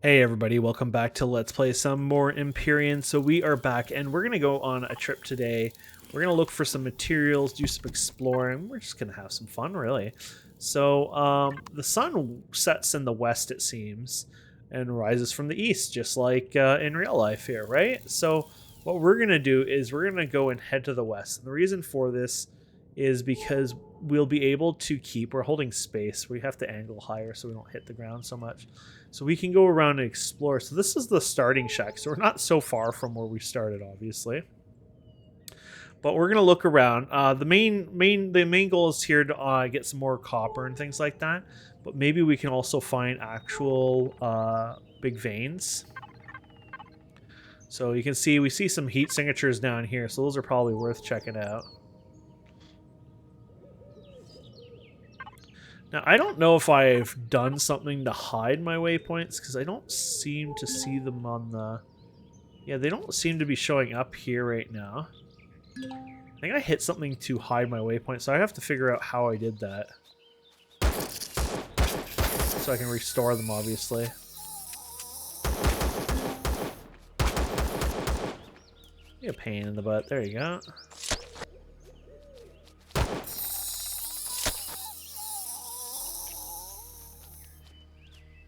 Hey everybody, welcome back to Let's Play some more Empyrion. So we are back and we're going to go on a trip today. We're going to look for some materials, do some exploring. We're just going to have some fun, really. So the sun sets in the west, it seems, and rises from the east, just like in real life here, right? So what we're going to do is we're going to go and head to the west. And the reason for this is because we'll be able to we're holding space. We have to angle higher so we don't hit the ground so much. So we can go around and explore. So this is the starting shack. So we're not so far from where we started, obviously. But we're gonna look around. The main goal is here to get some more copper and things like that. But maybe we can also find actual big veins. So you can see we see some heat signatures down here. So those are probably worth checking out. Now, I don't know if I've done something to hide my waypoints, because I don't seem to see them on the... Yeah, they don't seem to be showing up here right now. I think I hit something to hide my waypoint, so I have to figure out how I did that. So I can restore them, obviously. Be a pain in the butt. There you go.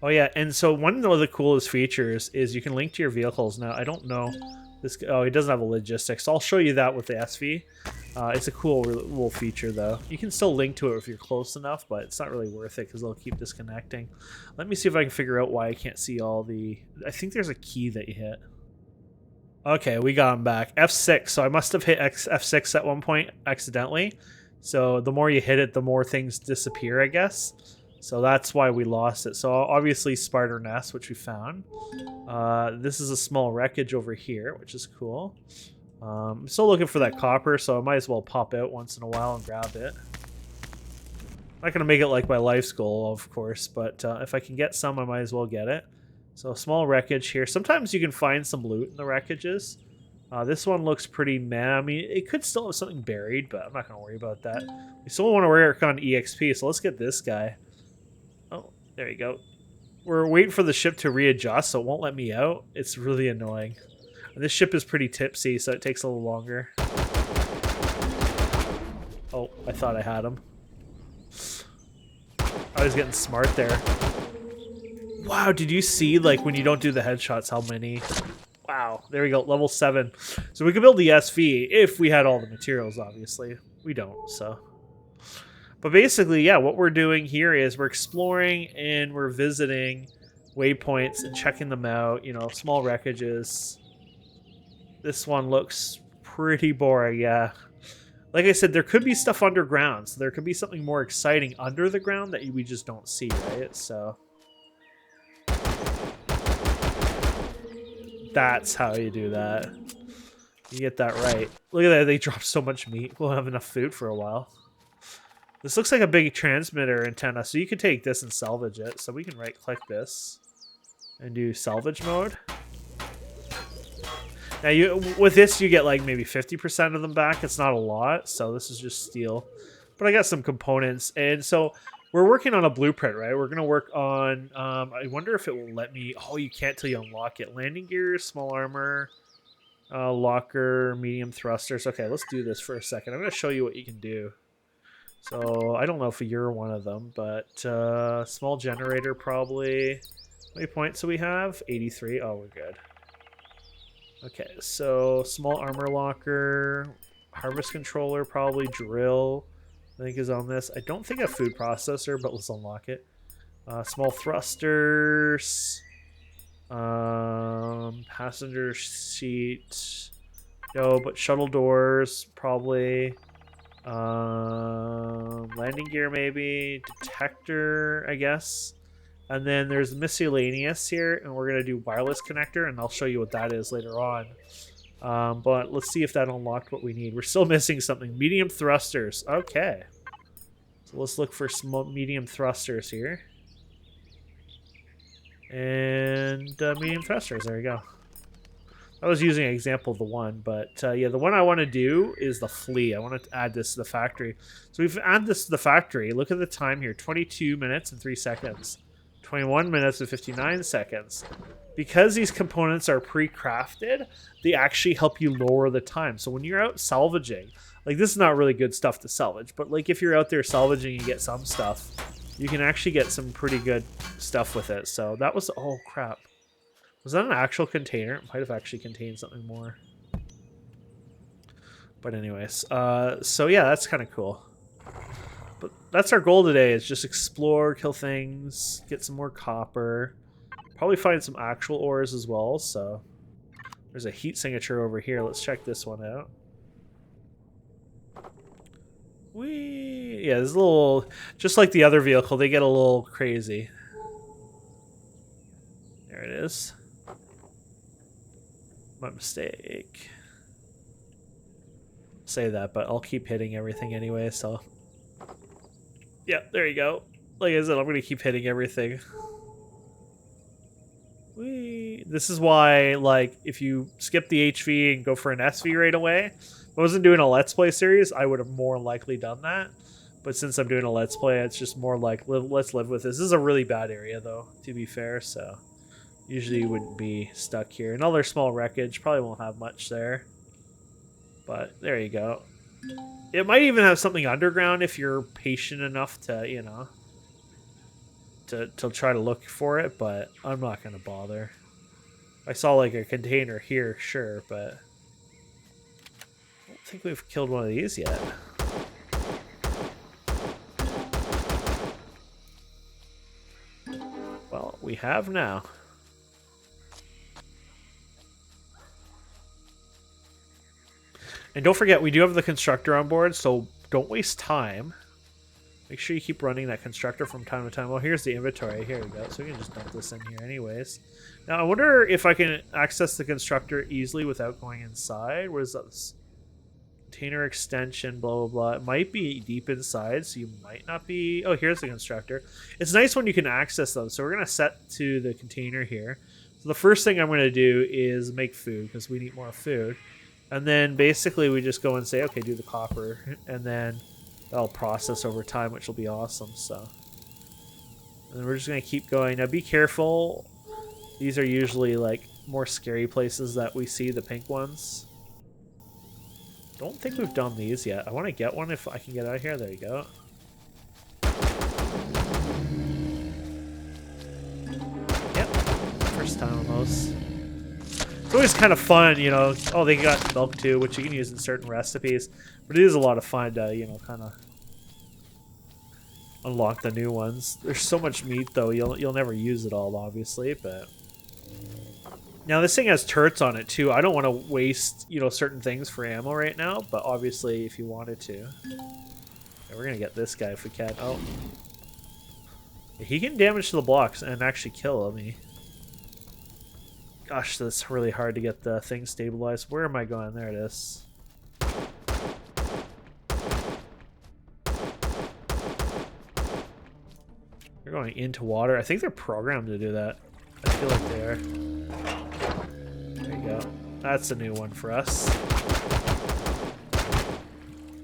Oh yeah, and so one of the coolest features is you can link to your vehicles. Now, I don't know this. Oh, he doesn't have a logistics. So I'll show you that with the SV. It's a cool little feature, though. You can still link to it if you're close enough, but it's not really worth it because they'll keep disconnecting. Let me see if I can figure out why I can't see all the... I think there's a key that you hit. Okay, we got him back. F6. So I must have hit F6 at one point accidentally. So the more you hit it, the more things disappear, I guess. So that's why we lost it. So obviously spider nest, which we found. This is a small wreckage over here, which is cool. I'm still looking for that copper, so I might as well pop out once in a while and grab it. I'm not going to make it like my life's goal, of course, but if I can get some, I might as well get it. So a small wreckage here. Sometimes you can find some loot in the wreckages. This one looks pretty meh. I mean, it could still have something buried, but I'm not going to worry about that. We still want to work on EXP, so let's get this guy. Oh, there you go. We're waiting for the ship to readjust, so it won't let me out. It's really annoying. And this ship is pretty tipsy, so it takes a little longer. Oh, I thought I had him. I was getting smart there. Wow, did you see, like, when you don't do the headshots, how many... Wow, there we go, level 7. So we could build the SV if we had all the materials, obviously. We don't, so... But basically, yeah, what we're doing here is we're exploring and we're visiting waypoints and checking them out, you know, small wreckages. This one looks pretty boring, yeah. Like I said, there could be stuff underground, so there could be something more exciting under the ground that we just don't see, right? So that's how you do that. You get that right. Look at that, they dropped so much meat. We'll have enough food for a while. This looks like a big transmitter antenna, so you can take this and salvage it. So we can right-click this and do salvage mode. Now, with this, you get like maybe 50% of them back. It's not a lot, so this is just steel. But I got some components, and so we're working on a blueprint, right? We're going to work on... I wonder if it will let me... Oh, you can't till you unlock it. Landing gears, small armor, locker, medium thrusters. Okay, let's do this for a second. I'm going to show you what you can do. So, I don't know if you're one of them, but small generator probably. How many points do we have? 83. Oh, we're good. Okay, so small armor locker, harvest controller, probably drill, I think is on this. I don't think a food processor, but let's unlock it. Small thrusters, passenger seat, no, but shuttle doors, probably. Landing gear maybe, detector I guess, and then there's miscellaneous here, and we're gonna do wireless connector, and I'll show you what that is later on. But let's see if that unlocked what we need. We're still missing something. Medium thrusters. Okay, so let's look for small medium thrusters here, and medium thrusters. There we go. I was using an example of the one, but yeah, the one I want to do is the Flea. I want to add this to the factory. So we've added this to the factory. Look at the time here, 22 minutes and 3 seconds. 21 minutes and 59 seconds. Because these components are pre-crafted, they actually help you lower the time. So when you're out salvaging, like this is not really good stuff to salvage, but like if you're out there salvaging and you get some stuff, you can actually get some pretty good stuff with it. So that was, oh crap. Was that an actual container? It might have actually contained something more. But anyways, so yeah, that's kind of cool. But that's our goal today, is just explore, kill things, get some more copper. Probably find some actual ores as well, so... There's a heat signature over here. Let's check this one out. Yeah, this is a little... Just like the other vehicle, they get a little crazy. There it is. My mistake. Say that, but I'll keep hitting everything anyway, so... Yeah, there you go. Like I said, I'm going to keep hitting everything. This is why, like, if you skip the HV and go for an SV right away, if I wasn't doing a Let's Play series, I would have more likely done that. But since I'm doing a Let's Play, it's just more like, let's live with this. This is a really bad area, though, to be fair, so usually you wouldn't be stuck here. Another small wreckage, probably won't have much there. But there you go. It might even have something underground if you're patient enough to, you know, to try to look for it, but I'm not going to bother. I saw like a container here, sure, but I don't think we've killed one of these yet. Well, we have now. And don't forget, we do have the constructor on board, so don't waste time. Make sure you keep running that constructor from time to time. Well, here's the inventory. Here we go. So we can just dump this in here anyways. Now, I wonder if I can access the constructor easily without going inside. Where's this? Container extension, blah, blah, blah. It might be deep inside, so you might not be... Oh, here's the constructor. It's nice when you can access them. So we're going to set to the container here. So the first thing I'm going to do is make food, because we need more food. And then basically we just go and say, okay, do the copper. And then... that'll process over time, which will be awesome. So, and then we're just gonna keep going. Now, be careful. These are usually like more scary places that we see, the pink ones. Don't think we've done these yet. I want to get one if I can get out of here. There you go. Yep, first time on those. It's always kind of fun, you know. Oh, they got milk too, which you can use in certain recipes. But it is a lot of fun to, you know, kind of unlock the new ones. There's so much meat, though. You'll never use it all, obviously. But now this thing has turrets on it too. I don't want to waste, you know, certain things for ammo right now. But obviously, if you wanted to, yeah, we're gonna get this guy if we can. Oh, he can damage to the blocks and actually kill me. Gosh, that's really hard to get the thing stabilized. Where am I going? There it is. They're going into water. I think they're programmed to do that. I feel like they are. There you go. That's a new one for us.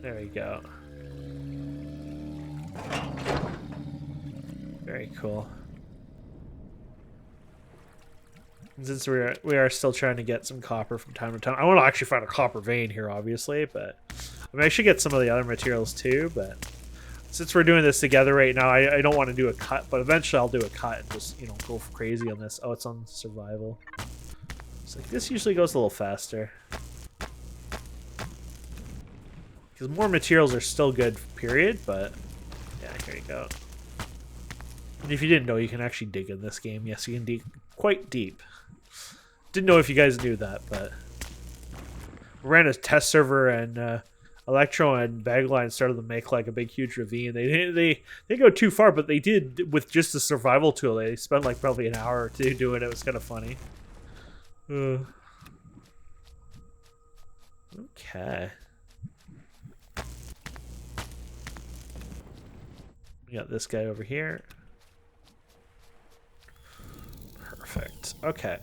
There you go. Very cool. And since we are still trying to get some copper from time to time, I want to actually find a copper vein here, obviously, but I mean, I should get some of the other materials too, but since we're doing this together right now, I don't want to do a cut, but eventually I'll do a cut and just, you know, go crazy on this. Oh, it's on survival. So this usually goes a little faster. Because more materials are still good, period, but yeah, here you go. And if you didn't know, you can actually dig in this game. Yes, you can dig quite deep. Didn't know if you guys knew that, but we ran a test server and Electro and Bagline started to make like a big huge ravine. They didn't go too far, but they did with just the survival tool. They spent like probably an hour or two doing it. It was kind of funny. Okay. We got this guy over here. Perfect. Okay.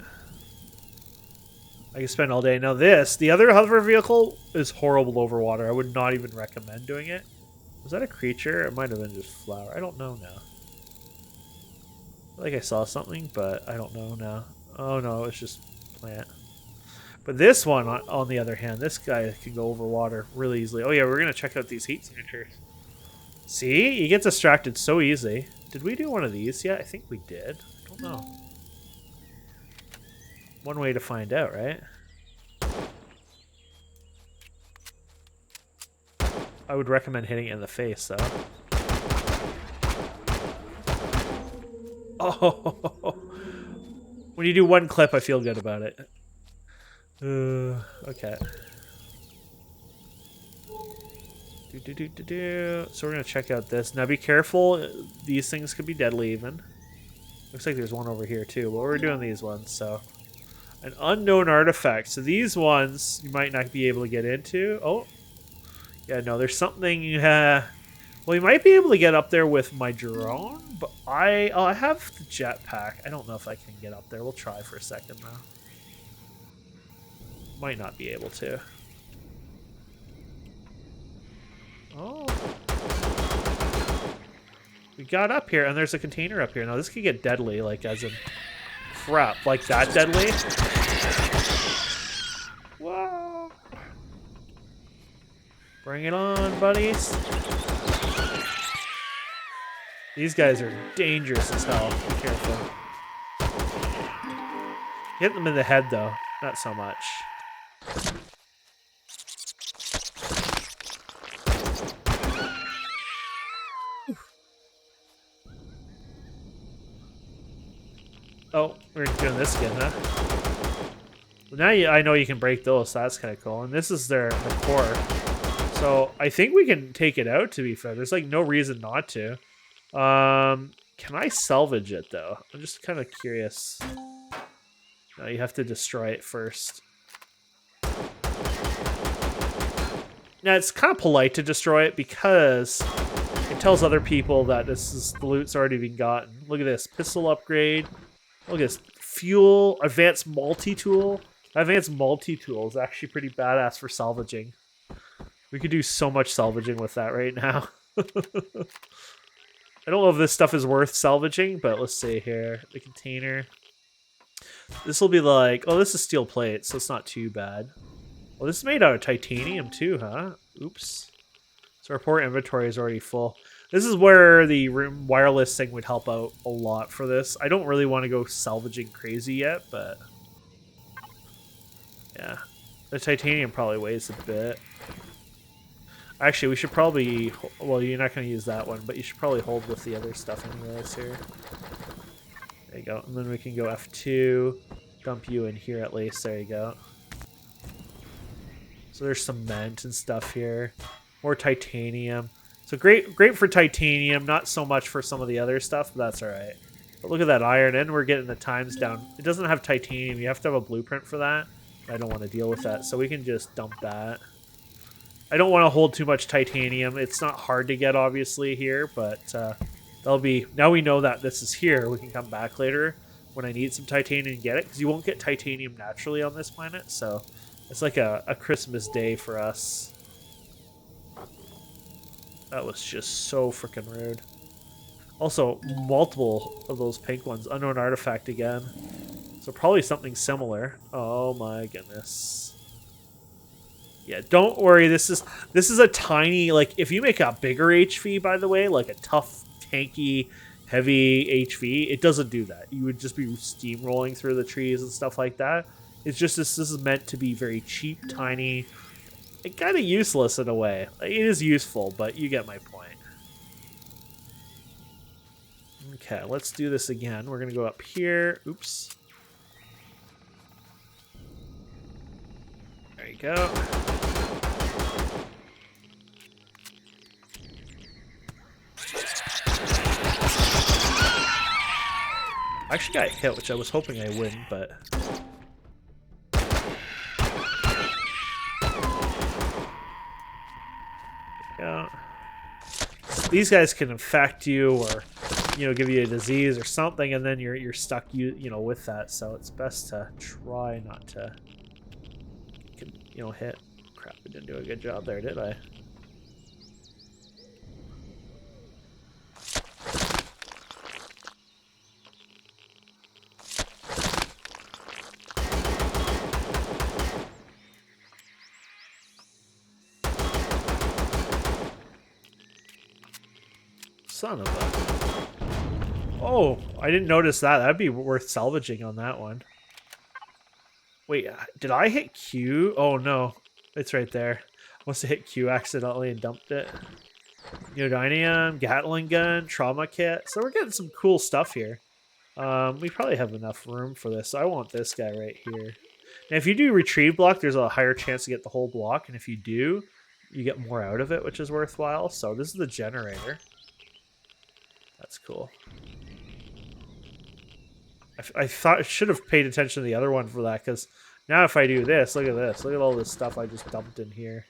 I can spend all day. Now this, the other hover vehicle is horrible over water. I would not even recommend doing it. Was that a creature? It might have been just flour. I don't know now. Like I saw something, but I don't know now. Oh no, it's just plant. But this one, on the other hand, this guy can go over water really easily. Oh yeah, we're gonna check out these heat signatures. See, you get distracted so easy. Did we do one of these yet? I think we did. I don't know. One way to find out, right? I would recommend hitting it in the face, though. Oh, when you do one clip, I feel good about it. Okay. So we're gonna check out this. Now be careful. These things could be deadly even. Looks like there's one over here too, but we're doing these ones, so. An unknown artifact. So these ones you might not be able to get into. Oh. Yeah, no, there's something. Well, we might be able to get up there with my drone, but I have the jetpack. I don't know if I can get up there. We'll try for a second though. Might not be able to. Oh. We got up here, and there's a container up here. Now, this could get deadly, like, as in... Crap, like that deadly? Whoa! Bring it on, buddies. These guys are dangerous as hell. Be careful. Hit them in the head, though. Not so much. Oh, we're doing this again, huh? Well, now I know you can break those, so that's kind of cool. And this is their core. So I think we can take it out, to be fair. There's like no reason not to. Can I salvage it, though? I'm just kind of curious. No, you have to destroy it first. Now, it's kind of polite to destroy it because it tells other people that the loot's already been gotten. Look at this. Pistol upgrade. Look at this. Fuel. Advanced multi-tool. Advanced multi-tool is actually pretty badass for salvaging. We could do so much salvaging with that right now. I don't know if this stuff is worth salvaging, but let's see here. The container. This will be like... Oh, this is steel plate, so it's not too bad. Well, this is made out of titanium too, huh? Oops. So our poor inventory is already full. This is where the wireless thing would help out a lot for this. I don't really want to go salvaging crazy yet, but... Yeah. The titanium probably weighs a bit. Actually, we should probably... Well, you're not going to use that one, but you should probably hold with the other stuff anyways here. There you go. And then we can go F2. Dump you in here at least. There you go. So there's cement and stuff here. More titanium. So great for titanium. Not so much for some of the other stuff, but that's all right. But look at that iron, and we're getting the times down. It doesn't have titanium. You have to have a blueprint for that. I don't want to deal with that, so we can just dump that. I don't want to hold too much titanium. It's not hard to get, obviously, here, but that'll be... Now we know that this is here. We can come back later when I need some titanium and get it, because you won't get titanium naturally on this planet, so it's like a Christmas day for us. That was just so freaking rude. Also, multiple of those pink ones. Unknown artifact again. So probably something similar. Oh my goodness. Yeah, don't worry. This is a tiny, like, if you make a bigger HV, by the way, like a tough, tanky, heavy HV, it doesn't do that. You would just be steamrolling through the trees and stuff like that. It's just this is meant to be very cheap, tiny, and kind of useless in a way. It is useful, but you get my point. Okay, let's do this again. We're going to go up here. Oops. There you go. I actually got hit, which I was hoping I wouldn't, but... Yeah. These guys can infect you or, you know, give you a disease or something, and then you're stuck, you know, with that. So it's best to try not to, you know, hit. Crap, I didn't do a good job there, did I? Son of a... Oh, I didn't notice that. That'd be worth salvaging on that one. Wait, did I hit Q? Oh, no. It's right there. I must have hit Q accidentally and dumped it. Neodymium, Gatling gun, trauma kit. So we're getting some cool stuff here. We probably have enough room for this. So I want this guy right here. Now, if you do retrieve block, there's a higher chance to get the whole block. And if you do, you get more out of it, which is worthwhile. So this is the generator. That's cool. I thought I should have paid attention to the other one for that, because now if I do this, look at this. Look at all this stuff I just dumped in here.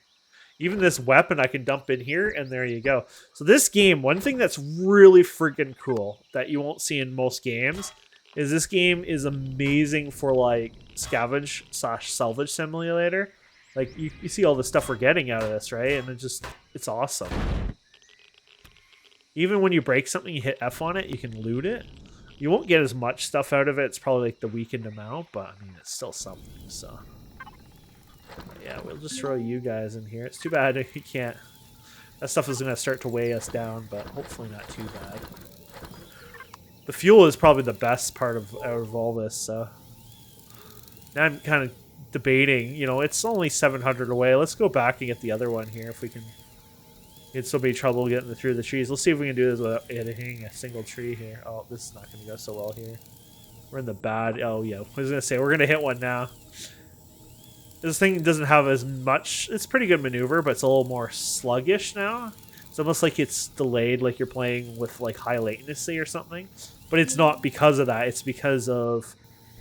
Even this weapon I can dump in here, and there you go. So this game, one thing that's really freaking cool that you won't see in most games is this game is amazing for like scavenge / salvage simulator. Like you see all the stuff we're getting out of this, right? And it's awesome. Even when you break something, you hit F on it, you can loot it. You won't get as much stuff out of it. It's probably like the weakened amount, but I mean, it's still something, so. Yeah, we'll just throw you guys in here. It's too bad you can't. That stuff is going to start to weigh us down, but hopefully not too bad. The fuel is probably the best part of all this, so. Now I'm kind of debating, you know, it's only 700 away. Let's go back and get the other one here if we can. It'd still be trouble getting through the trees. Let's see if we can do this without hitting a single tree here. Oh, this is not going to go so well here. We're in the bad. Oh, yeah. I was going to say, we're going to hit one now. This thing doesn't have as much. It's pretty good maneuver, but it's a little more sluggish now. It's almost like it's delayed, like you're playing with like high latency or something. But it's not because of that. It's because of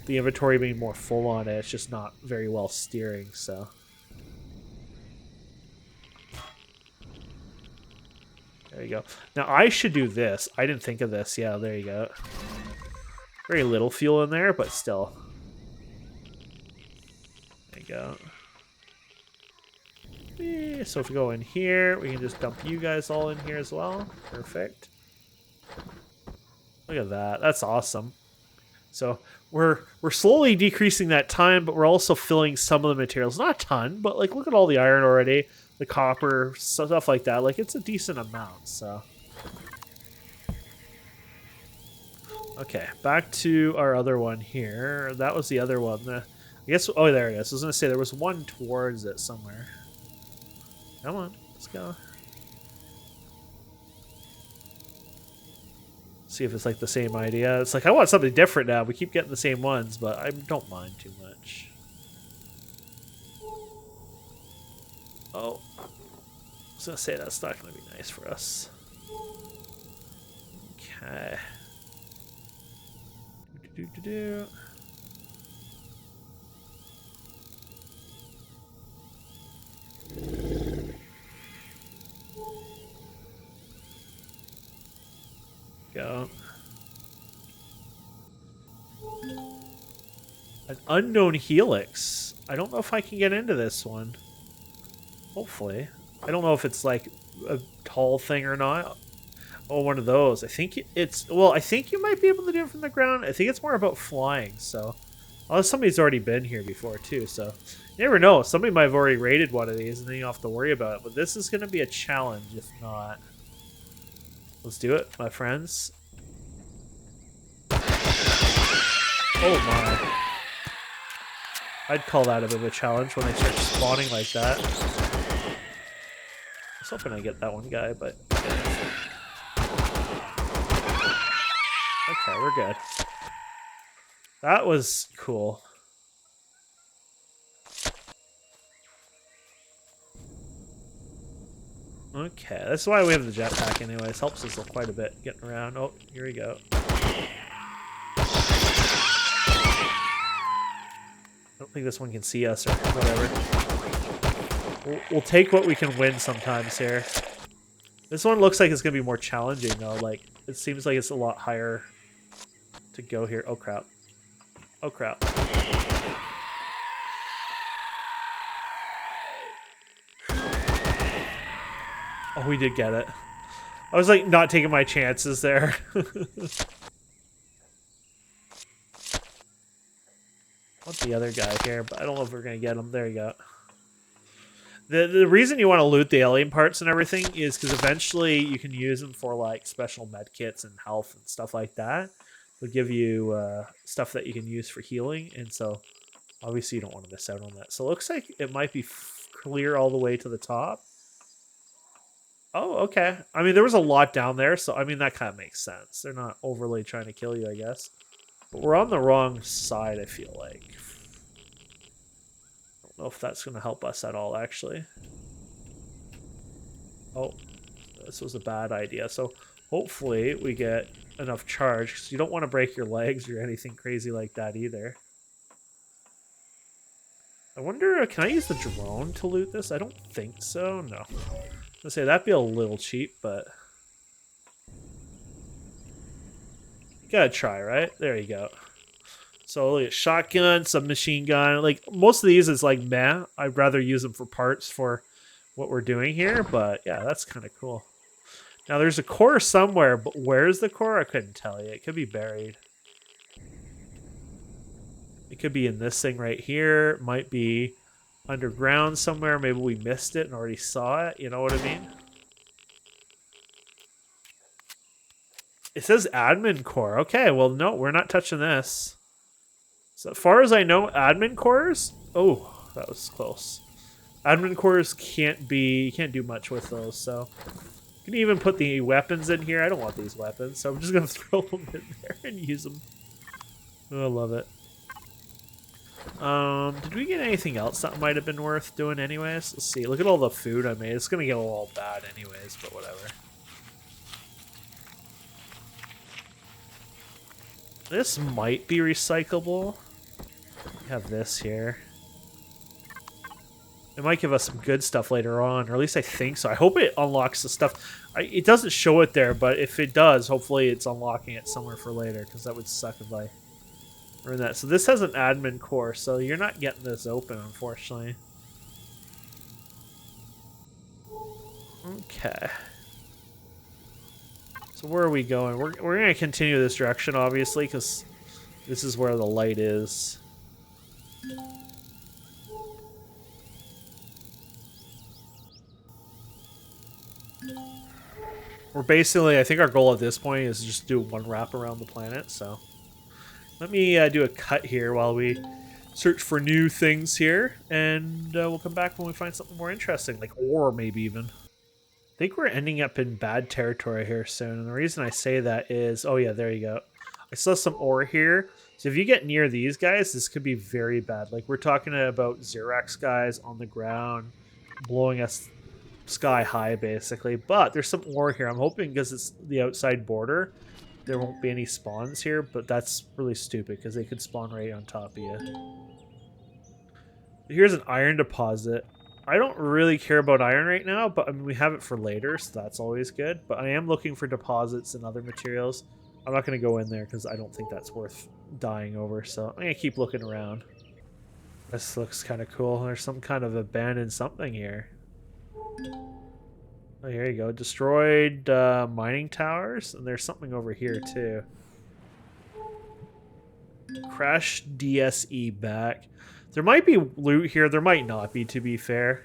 the inventory being more full on it. It's just not very well steering, so. There you go. Now, I should do this. I didn't think of this. Yeah, there you go. Very little fuel in there, but still. There you go. Yeah, so if we go in here, we can just dump you guys all in here as well. Perfect. Look at that. That's awesome. So we're slowly decreasing that time, but we're also filling some of the materials. Not a ton, but like look at all the iron already. The copper, stuff like that. Like, it's a decent amount, so. Okay, back to our other one here. That was the other one. I guess, oh, there it is. I was going to say, there was one towards it somewhere. Come on, let's go. See if it's like the same idea. It's like, I want something different now. We keep getting the same ones, but I don't mind too much. Oh, I was going to say that's not going to be nice for us. Okay. Go. An unknown helix. I don't know if I can get into this one. Hopefully. I don't know if it's like a tall thing or not. Oh, one of those. I think it's... Well, I think you might be able to do it from the ground. I think it's more about flying, so... Oh, somebody's already been here before, too, so... You never know. Somebody might have already raided one of these, and then you don't have to worry about it. But this is going to be a challenge, if not. Let's do it, my friends. Oh, my. I'd call that a bit of a challenge when they start spawning like that. I was hoping I get that one guy, but... Okay, we're good. That was cool. Okay, that's why we have the jetpack anyways. Helps us quite a bit getting around. Oh, here we go. I don't think this one can see us or whatever. We'll take what we can win sometimes here. This one looks like it's going to be more challenging though. Like, it seems like it's a lot higher to go here. Oh crap. Oh crap. Oh, we did get it. I was like not taking my chances there. Want the other guy here, but I don't know if we're gonna get him. There you go. The reason you want to loot the alien parts and everything is because eventually you can use them for like special med kits and health and stuff like that. It'll give you stuff that you can use for healing, and so obviously you don't want to miss out on that. So it looks like it might be clear all the way to the top. Oh, okay. I mean, there was a lot down there, so I mean that kind of makes sense. They're not overly trying to kill you, I guess. But we're on the wrong side, I feel like. I don't know if that's going to help us at all, actually. Oh, this was a bad idea. So hopefully we get enough charge, because you don't want to break your legs or anything crazy like that either. I wonder, can I use the drone to loot this? I don't think so. No. Let's say that'd be a little cheap, but you gotta try, right? There you go. So look at shotgun, submachine gun. Like most of these is like meh. I'd rather use them for parts for what we're doing here, but yeah, that's kind of cool. Now there's a core somewhere, but where's the core? I couldn't tell you. It could be buried. It could be in this thing right here. It might be underground somewhere. Maybe we missed it and already saw it. You know what I mean? It says admin core. Okay, well, no, we're not touching this. So as far as I know, admin cores... Oh, that was close. Admin cores can't be... You can't do much with those, so... You can even put the weapons in here. I don't want these weapons, so I'm just going to throw them in there and use them. Oh, I love it. Did we get anything else that might have been worth doing anyways? Let's see. Look at all the food I made. It's going to get all bad anyways, but whatever. This might be recyclable. We have this here. It might give us some good stuff later on, or at least I think so. I hope it unlocks the stuff. It doesn't show it there, but if it does, hopefully it's unlocking it somewhere for later, because that would suck if I ruin that. So this has an admin core, so you're not getting this open, unfortunately. Okay. So where are we going? We're going to continue this direction, obviously, because this is where the light is. We're basically, I think our goal at this point is just do one wrap around the planet, so... Let me do a cut here while we search for new things here, and we'll come back when we find something more interesting, like ore maybe even. I think we're ending up in bad territory here soon, and the reason I say that is... Oh yeah, there you go. I saw some ore here, so if you get near these guys, this could be very bad. Like, we're talking about Xerax guys on the ground, blowing us sky high, basically. But there's some ore here. I'm hoping because it's the outside border, there won't be any spawns here, but that's really stupid because they could spawn right on top of you. Here's an iron deposit. I don't really care about iron right now, but I mean, we have it for later, so that's always good. But I am looking for deposits and other materials. I'm not going to go in there because I don't think that's worth dying over, so I'm going to keep looking around. This looks kind of cool. There's some kind of abandoned something here. Oh, here you go. Destroyed mining towers, and there's something over here too. Crash DSE back. There might be loot here. There might not be, to be fair.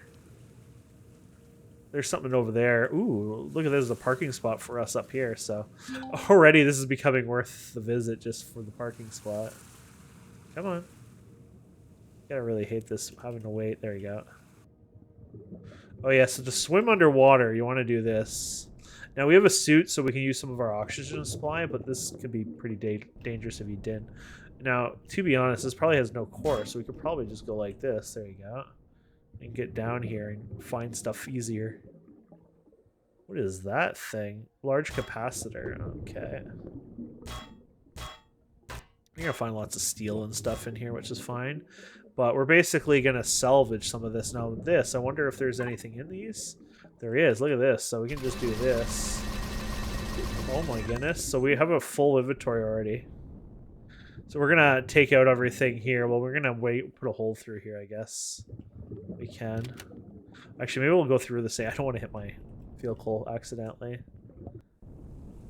There's something over there. Ooh, look at this. There's a parking spot for us up here. So already this is becoming worth the visit just for the parking spot. Come on. Gotta really hate this having to wait. There you go. Oh yeah, so to swim underwater, you want to do this. Now we have a suit, so we can use some of our oxygen supply, but this could be pretty dangerous if you didn't. Now, to be honest, this probably has no core, so we could probably just go like this. There you go. And get down here and find stuff easier. What is that thing? Large capacitor. Okay. You're gonna find lots of steel and stuff in here, which is fine. But we're basically gonna salvage some of this. Now this, I wonder if there's anything in these. There is. Look at this. So we can just do this. Oh my goodness. So we have a full inventory already. So we're gonna take out everything here. Well, we're gonna put a hole through here, I guess. We can. Actually, maybe we'll go through this. I don't want to hit my vehicle accidentally.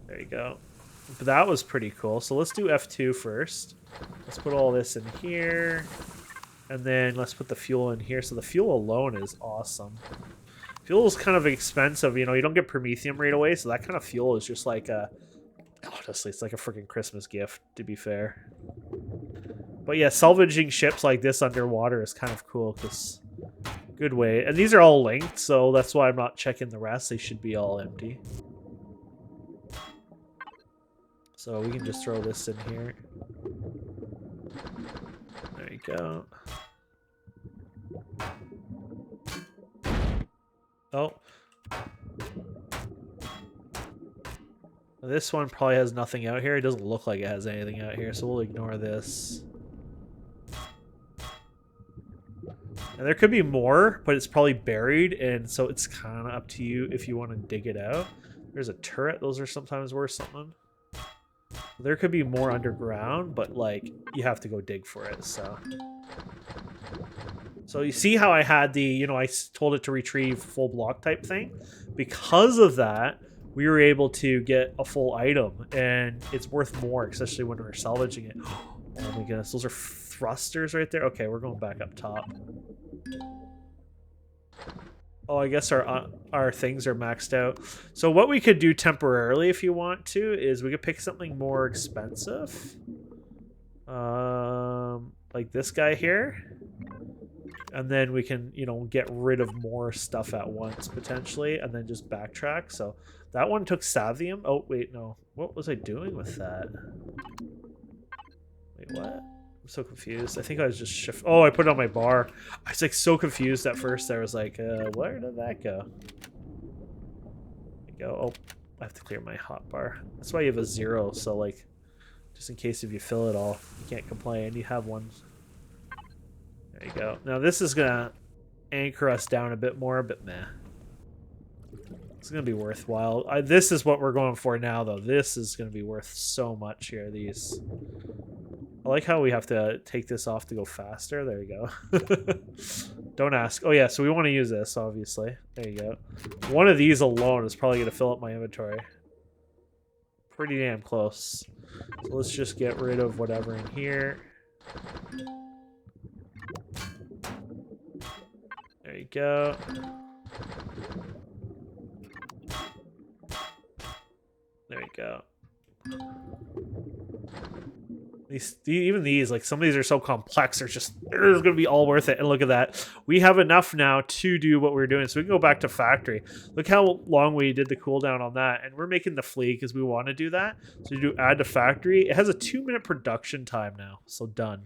There you go. But that was pretty cool. So let's do F2 first. Let's put all this in here. And then let's put the fuel in here. So the fuel alone is awesome. Fuel is kind of expensive. You know, you don't get Promethium right away. So that kind of fuel is just like a... Honestly, it's like a freaking Christmas gift, to be fair. But yeah, salvaging ships like this underwater is kind of cool because... Good way. And these are all linked, so that's why I'm not checking the rest. They should be all empty. So we can just throw this in here. There you go. Oh. This one probably has nothing out here. It doesn't look like it has anything out here, so we'll ignore this. And there could be more, but it's probably buried, and so it's kind of up to you if you want to dig it out. There's a turret. Those are sometimes worth something. There could be more underground, but, like, you have to go dig for it, so... So you see how I had the, you know, I told it to retrieve full block type thing? Because of that, we were able to get a full item, and it's worth more, especially when we're salvaging it. Oh my goodness, those are thrusters right there? Okay, we're going back up top. Oh, I guess our things are maxed out. So what we could do temporarily, if you want to, is we could pick something more expensive. Like this guy here. And then we can, you know, get rid of more stuff at once, potentially, and then just backtrack. So that one took Savium. Oh, wait, no. What was I doing with that? Wait, what? I'm so confused. I think I was just Oh, I put it on my bar. I was like so confused at first. I was like, where did that go? There you go. Oh, I have to clear my hotbar. That's why you have a 0. So like, just in case if you fill it all, you can't complain. You have one. There you go. Now this is gonna anchor us down a bit more, but meh. It's gonna be worthwhile. This is what we're going for now, though. This is gonna be worth so much here. These. I like how we have to take this off to go faster. There you go. Don't ask. Oh yeah, so we want to use this, obviously. There you go. One of these alone is probably gonna fill up my inventory. Pretty damn close. So let's just get rid of whatever in here. There you go. There you go. Even these, like some of these are so complex, they're going to be all worth it. And look at that. We have enough now to do what we're doing. So we can go back to factory. Look how long we did the cooldown on that. And we're making the flea because we want to do that. So you do add to factory. It has a 2-minute production time now. So done.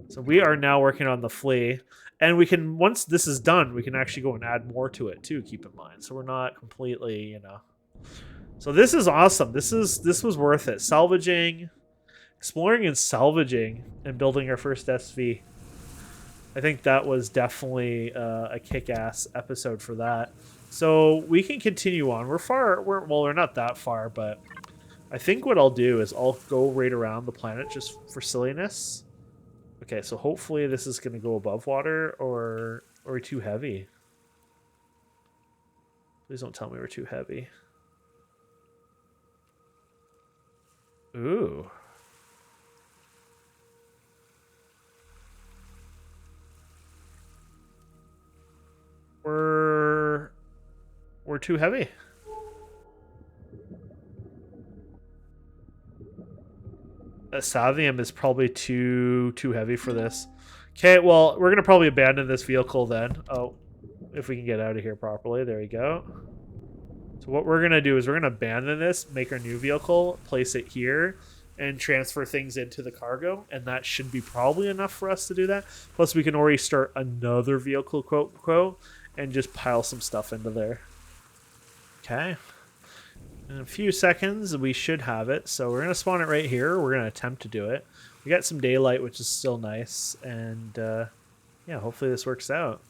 So we are now working on the flea. And we can, once this is done, we can actually go and add more to it too, keep in mind. So we're not completely, you know. So this is awesome. This was worth it. Salvaging, exploring and salvaging, and building our first SV. I think that was definitely a kick-ass episode for that. So we can continue on. We're not that far, but I think what I'll do is I'll go right around the planet just for silliness. Okay, so hopefully this is going to go above water, or are we too heavy? Please don't tell me we're too heavy. Ooh. We're too heavy. Savium is probably too heavy for this. Okay, well, we're going to probably abandon this vehicle then. Oh, if we can get out of here properly. There we go. So what we're going to do is we're going to abandon this, make our new vehicle, place it here, and transfer things into the cargo. And that should be probably enough for us to do that. Plus, we can already start another vehicle, quote, and just pile some stuff into there. Okay. In a few seconds, we should have it. So we're going to spawn it right here. We're going to attempt to do it. We got some daylight, which is still nice. And, yeah, hopefully this works out.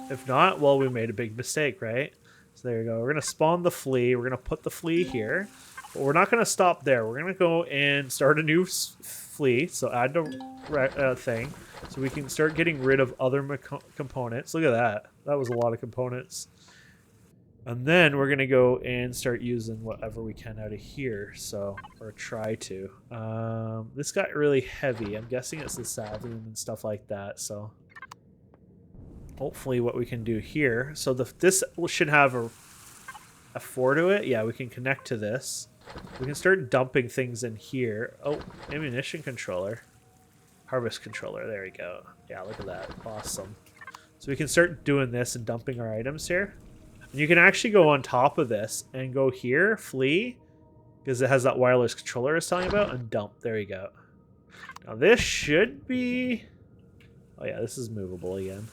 If not, well, we made a big mistake, right? So there you go. We're going to spawn the flea. We're going to put the flea here. But we're not going to stop there. We're going to go and start a new flea. So add the thing. So we can start getting rid of other components. Look at that. That was a lot of components. And then we're going to go and start using whatever we can out of here. So, or try to. This got really heavy. I'm guessing it's the Salvaging and stuff like that. So, hopefully what we can do here. So, this should have a 4 to it. Yeah, we can connect to this. We can start dumping things in here. Oh, ammunition controller. Harvest controller. There we go. Yeah, look at that. Awesome. So, we can start doing this and dumping our items here. And you can actually go on top of this and go here, Flea, because it has that wireless controller I was telling you about, and dump. There you go. Now this should be... Oh yeah, this is movable again.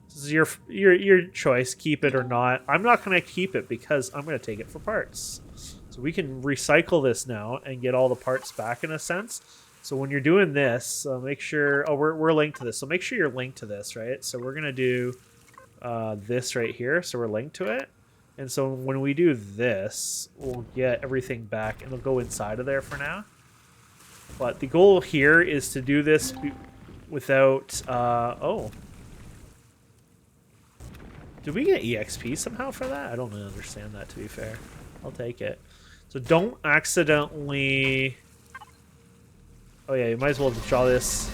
This is your choice, keep it or not. I'm not going to keep it because I'm going to take it for parts. So we can recycle this now and get all the parts back in a sense. So when you're doing this, make sure... Oh, we're linked to this. So make sure you're linked to this, right? So we're going to do... this right here, so we're linked to it, and so when we do this, we'll get everything back and it'll go inside of there for now. But the goal here is to do this without oh, did we get EXP somehow for that? I don't really understand that, to be fair. I'll take it. So don't accidentally... Oh yeah, you might as well draw this.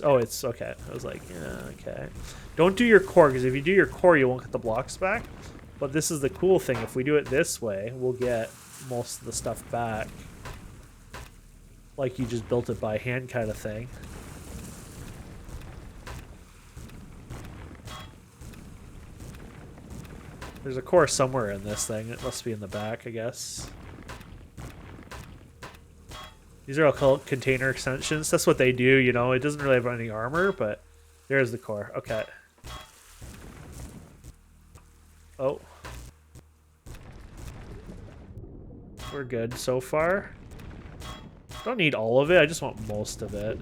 Oh, it's okay. I was like, yeah, okay. Don't do your core, because if you do your core, you won't get the blocks back. But this is the cool thing. If we do it this way, we'll get most of the stuff back. Like you just built it by hand kind of thing. There's a core somewhere in this thing. It must be in the back, I guess. These are all called container extensions. That's what they do, you know. It doesn't really have any armor, but there's the core. Okay. Oh. We're good so far. Don't need all of it. I just want most of it.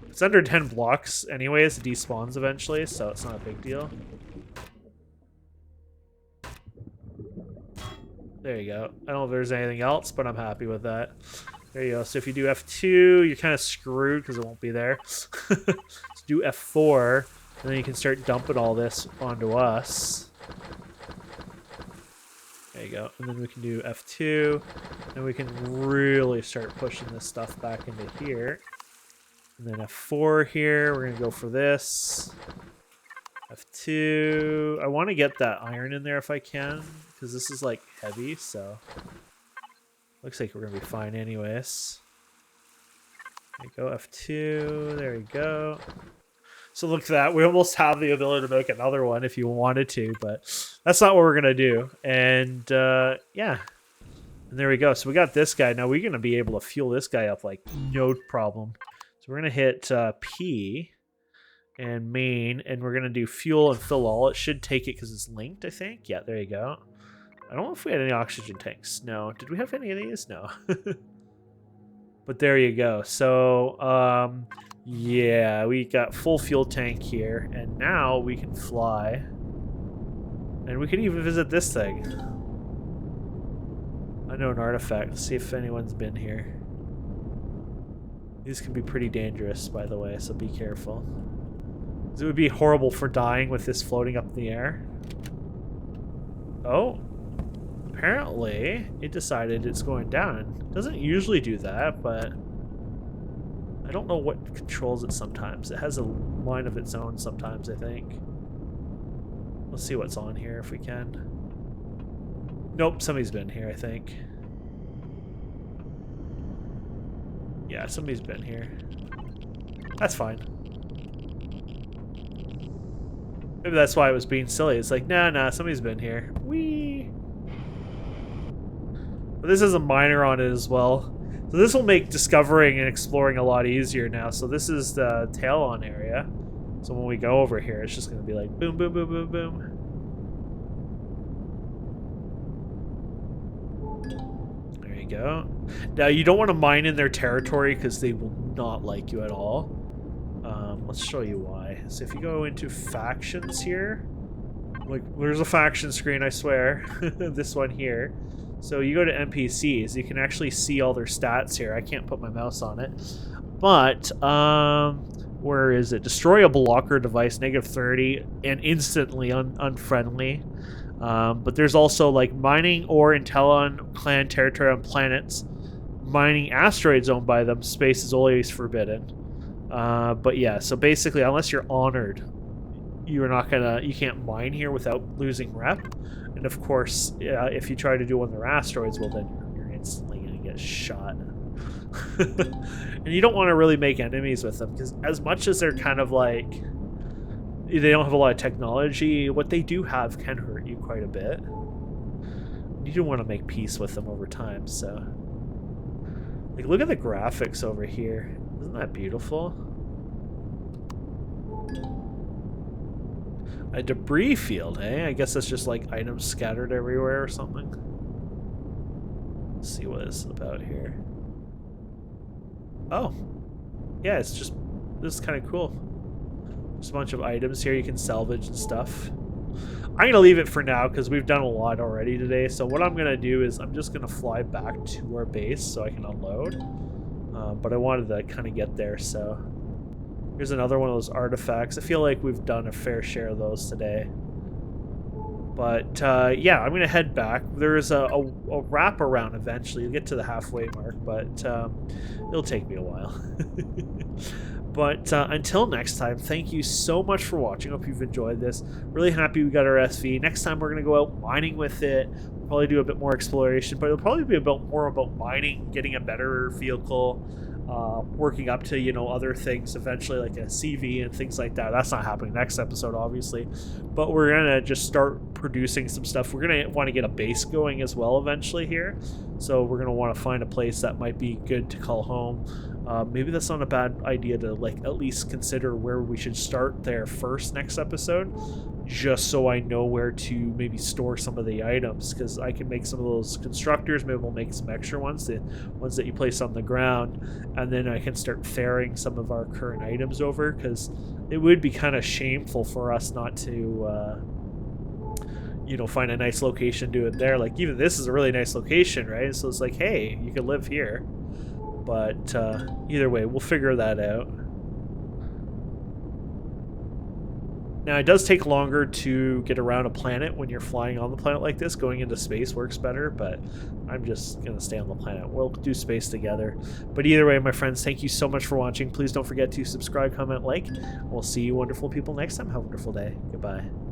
It's under 10 blocks anyways. It despawns eventually, so it's not a big deal. There you go. I don't know if there's anything else, but I'm happy with that. There you go. So if you do F2, you're kind of screwed because it won't be there. So do F4, and then you can start dumping all this onto us. There you go. And then we can do F2, and we can really start pushing this stuff back into here. And then F4 here, we're going to go for this. F2. I want to get that iron in there if I can, because this is like heavy, so looks like we're gonna be fine anyways. There you go, F2, there we go. So look at that, we almost have the ability to make another one if you wanted to, but that's not what we're gonna do. And yeah, and there we go. So we got this guy. Now we're gonna be able to fuel this guy up like no problem. So we're gonna hit P and main, and we're gonna do fuel and fill all. It should take it because it's linked, I think. Yeah, there you go. I don't know if we had any oxygen tanks. No. Did we have any of these? No. But there you go. So yeah, we got full fuel tank here, and now we can fly, and we can even visit this thing. Unknown artifact. Let's see if anyone's been here. These can be pretty dangerous, by the way, so be careful. It would be horrible for dying with this floating up in the air. Oh. Apparently, it decided it's going down. It doesn't usually do that, but I don't know what controls it sometimes. It has a mind of its own sometimes, I think. Let's see what's on here if we can. Nope, somebody's been here, I think. Yeah, somebody's been here. That's fine. Maybe that's why it was being silly. It's like, nah, somebody's been here. Whee! But this has a miner on it as well. So this will make discovering and exploring a lot easier now. So this is the tail on area. So when we go over here, it's just going to be like boom, boom, boom, boom, boom. There you go. Now you don't want to mine in their territory because they will not like you at all. Let's show you why. So if you go into factions here, like there's a faction screen, I swear. This one here. So you go to NPCs, you can actually see all their stats here. I can't put my mouse on it. But Where is it? Destroy a blocker device, -30, and instantly unfriendly. But there's also like mining ore in Talon clan territory on planets. Mining asteroids owned by them, space is always forbidden. But yeah, so basically, unless you're honored, you can't mine here without losing rep. And of course, if you try to do one of their asteroids, well then you're instantly gonna get shot. And you don't want to really make enemies with them, because as much as they're kind of like, they don't have a lot of technology, what they do have can hurt you quite a bit. You do want to make peace with them over time, so. Like, look at the graphics over here. Isn't that beautiful? A debris field, eh? I guess that's just like items scattered everywhere or something. Let's see what it's about here. Oh. Yeah, it's just, this is kind of cool. Just a bunch of items here you can salvage and stuff. I'm going to leave it for now because we've done a lot already today. So what I'm going to do is I'm just going to fly back to our base so I can unload. But I wanted to kind of get there, so... Here's another one of those artifacts. I feel like we've done a fair share of those today. But, yeah, I'm going to head back. There's a wrap around eventually. You'll get to the halfway mark, but it'll take me a while. But until next time, thank you so much for watching. Hope you've enjoyed this. Really happy we got our SV. Next time we're going to go out mining with it. We'll probably do a bit more exploration, but it'll probably be more about mining, getting a better vehicle, working up to, you know, other things eventually, like a CV and things like that. That's not happening next episode, obviously. But we're going to just start producing some stuff. We're going to want to get a base going as well eventually here. So we're going to want to find a place that might be good to call home. Maybe that's not a bad idea to like at least consider where we should start there first next episode, just so I know where to maybe store some of the items, because I can make some of those constructors. Maybe we'll make some extra ones, the ones that you place on the ground, and then I can start ferrying some of our current items over, because it would be kind of shameful for us not to you know, find a nice location, do it there. Like, even this is a really nice location, right? So it's like, hey, you could live here. But either way, we'll figure that out. Now, it does take longer to get around a planet when you're flying on the planet like this. Going into space works better, but I'm just going to stay on the planet. We'll do space together. But either way, my friends, thank you so much for watching. Please don't forget to subscribe, comment, like. We'll see you wonderful people next time. Have a wonderful day. Goodbye.